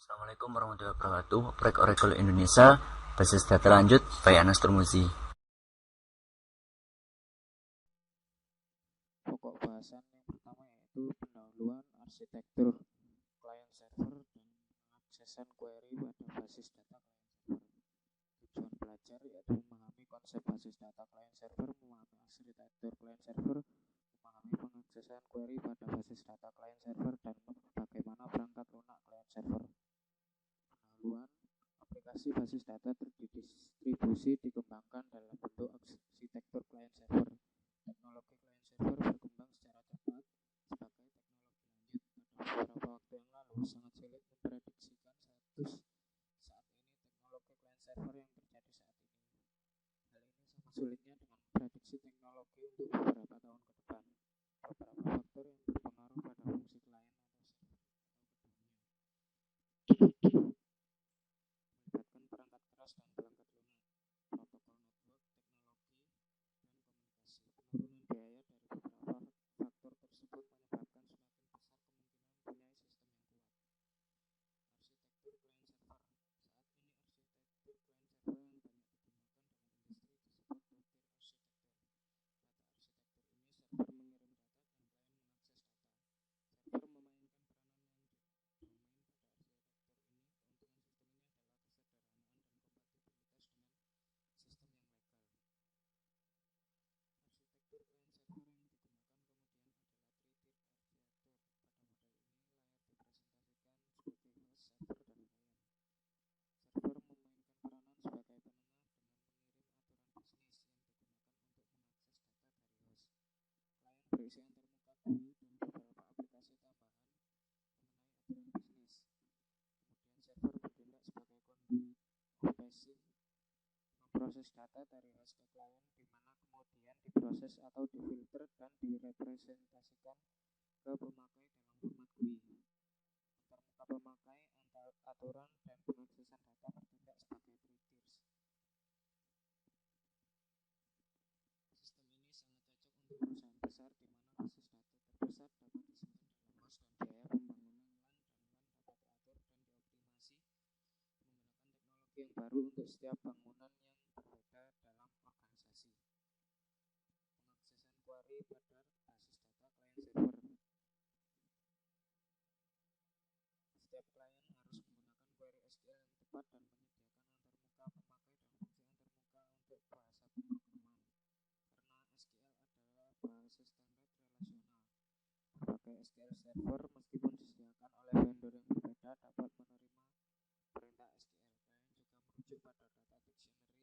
Assalamualaikum warahmatullahi wabarakatuh. Proyek Oracle Indonesia, basis data lanjut, by Anas Turmuzi. Pokok bahasan yang pertama yaitu pendahuluan arsitektur client server dan pengaksesan query pada basis data client server. Tujuan belajar yaitu memahami konsep basis data client server, memahami arsitektur client server, memahami pengaksesan query pada basis data client server, dan bagaimana perangkat lunak client server. Pendahuluan aplikasi basis data terdistribusi dikembangkan dalam bentuk arsitektur client server. Teknologi client server berkembang secara cepat sebagai teknologi lanjut. Pada beberapa waktu yang lalu, sangat sulit memprediksikan status saat ini teknologi client server yang terjadi saat ini. Hal ini sama sulitnya dengan memprediksi teknologi untuk beberapa tahun ke depan. Beberapa faktor yang berpengaruh pada fungsi klien atau server melibatkan perangkat keras dan perangkat lunak, protokol network, teknologi, dan komunikasi. Penurunan biaya dari beberapa faktor tersebut menyebabkan semakin besar kemungkinan mempunyai sistem yang kuat. Arsitektur client server. Saat ini arsitektur client server yang banyak digunakan dalam industri disebut two-tier arsitektur. Pada arsitektur ini, server mengirim data dan klien mengakses data. Server memainkan peranan yang domain pada arsitektur ini. Keuntungan sistem ini adalah kesederhanaan dan kompatibilitas dengan sistem yang legal. Arsitektur client server yang digunakan kemudian adalah three-tier arsitektur. Pada model ini, layar dipresentasikan sebagai host, server, dan klien. Server memainkan peranan sebagai penengah dengan mengirim aturan bisnis yang digunakan untuk mengakses data dari host. Klien berisi antarmuka GUI dan beberapa aplikasi tambahan mengenai aturan bisnis. Kemudian server bertindak sebagai conduit of passing, memproses data dari host ke klien, di mana kemudian diproses atau difilter dan direpresentasikan ke pemakai dalam format GUI. Antarmuka pemakai, aturan, dan pengaksesan data bertindak sebagai three tiers. Sistem ini sangat cocok untuk perusahaan besar di mana basis data terbesar dapat disimpan dalam host dan biaya pembangunan LAN dapat diatur dan dioptimasi menggunakan teknologi yang baru untuk setiap bangunan yang berbeda dalam organisasi. Pengaksesan query pada basis data client server. Setiap klien harus menggunakan query SQL yang tepat dan menyediakan antarmuka pemakai dan fungsi antarmuka untuk bahasa pemrograman. Karena SQL adalah bahasa standar relasional, berbagai SQL server, meskipun disediakan oleh vendor yang berbeda, dapat menerima perintah SQL. Klien juga merujuk pada data dictionary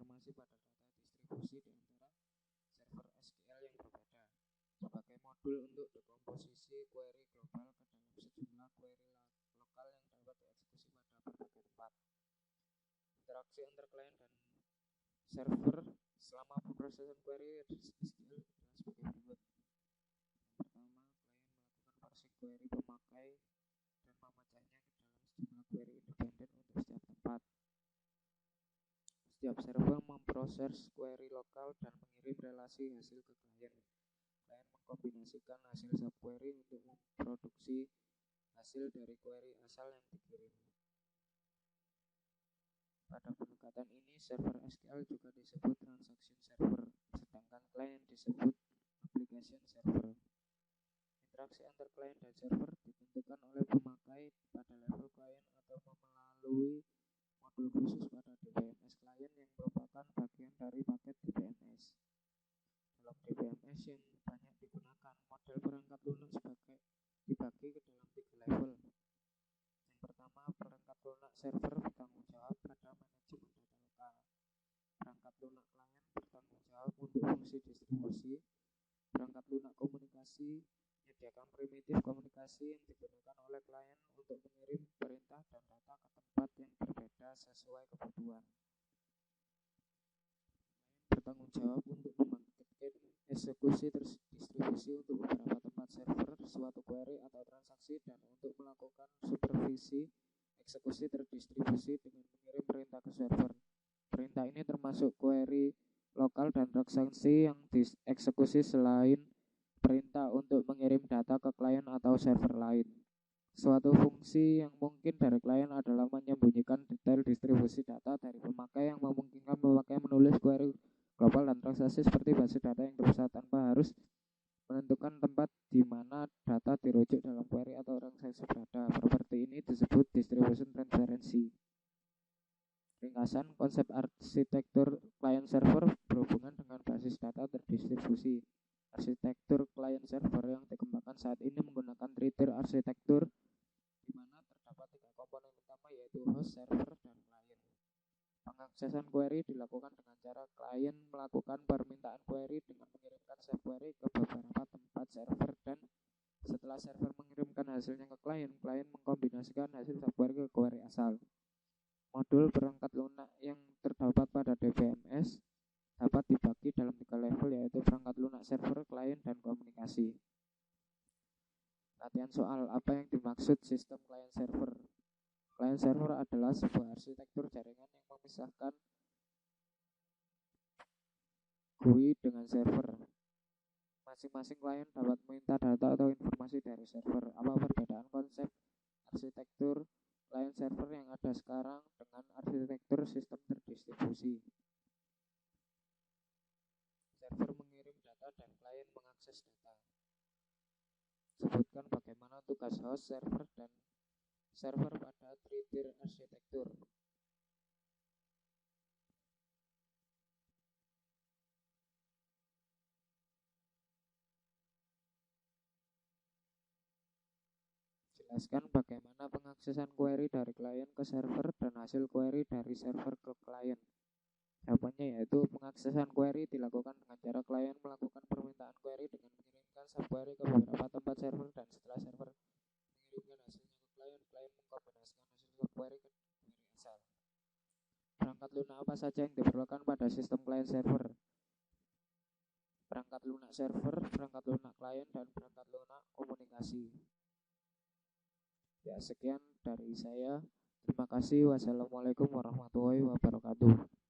yang di dalamnya terdapat informasi pada data distribusi di antara server SQL yang berbeda, sebagai modul untuk dekomposisi query global ke dalam sejumlah query lokal yang dapat dieksekusi pada berbagai tempat. Interaksi antar klien dan server selama pemrosesan query SQL adalah sebagai berikut. Yang pertama, klien melakukan parsing query pemakai dan memecahnya ke dalam sejumlah query independen untuk setiap tempat. Setiap server memproses query lokal dan mengirim relasi hasil ke klien. Klien mengkombinasikan hasil subquery untuk memproduksi hasil dari query asal yang dikirim. Pada pendekatan ini, server SQL juga disebut transaction server, sedangkan klien disebut application server. Interaksi antar klien dan server ditentukan oleh pemakai pada level klien atau melalui modul khusus pada DBMS klien yang merupakan bagian dari paket DBMS. Dalam DBMS yang banyak digunakan, model perangkat lunak sebagai dibagi ke dalam 3 level. Yang pertama, perangkat lunak server bertanggung jawab pada manajemen data lokal. Perangkat lunak klien bertanggung jawab untuk fungsi distribusi. Perangkat lunak komunikasi menyediakan primitif komunikasi yang digunakan oleh klien untuk mengirim perintah dan data ke tempat yang berbeda sesuai kebutuhan. Klien bertanggung jawab untuk membangkitkan eksekusi terdistribusi untuk beberapa tempat server suatu query atau transaksi dan untuk melakukan supervisi eksekusi terdistribusi dengan mengirim perintah ke server. Perintah ini termasuk query lokal dan transaksi yang dieksekusi selain perintah untuk mengirim data ke klien atau server lain. Suatu fungsi yang mungkin dari klien adalah menyembunyikan detail distribusi data dari pemakai yang memungkinkan pemakai menulis query global dan transaksi seperti basis data yang terpusat tanpa harus menentukan tempat di mana data dirujuk dalam query atau transaksi berada. Properti ini disebut distribution transparency. Ringkasan, konsep arsitektur client server berhubungan dengan basis data terdistribusi. Arsitektur client server yang dikembangkan saat ini menggunakan three-tier arsitektur di mana terdapat 3 komponen utama yaitu host, server, dan klien. Pengaksesan query dilakukan dengan cara klien melakukan permintaan query dengan mengirimkan save query ke beberapa tempat server dan setelah server mengirimkan hasilnya ke klien, klien mengkombinasikan hasil save query ke query asal. Modul perangkat lunak yang terdapat pada DBMS dapat dibagi dalam 3 level yaitu perangkat lunak server, klien, dan komunikasi. Latihan soal, apa yang dimaksud sistem client server? Client server adalah sebuah arsitektur jaringan yang memisahkan GUI dengan server. Masing-masing klien dapat meminta data atau informasi dari server. Apa perbedaan konsep arsitektur client server yang ada sekarang dengan arsitektur sistem terdistribusi? Server mengirim data dan klien mengakses data. Sebutkan bagaimana tugas host, server, dan server pada three-tier arsitektur. Jelaskan bagaimana pengaksesan query dari klien ke server dan hasil query dari server ke klien. Jawabannya yaitu pengaksesan query dilakukan dengan cara klien melakukan permintaan query dengan mengirimkan subquery ke beberapa tempat server dan setelah server mengirimkan hasilnya ke klien, klien mengkombinasikan hasil subquery ke query asal. Perangkat lunak apa saja yang diperlukan pada sistem client server? Perangkat lunak server, perangkat lunak klien, dan perangkat lunak komunikasi. Ya, sekian dari saya. Terima kasih. Wassalamualaikum warahmatullahi wabarakatuh.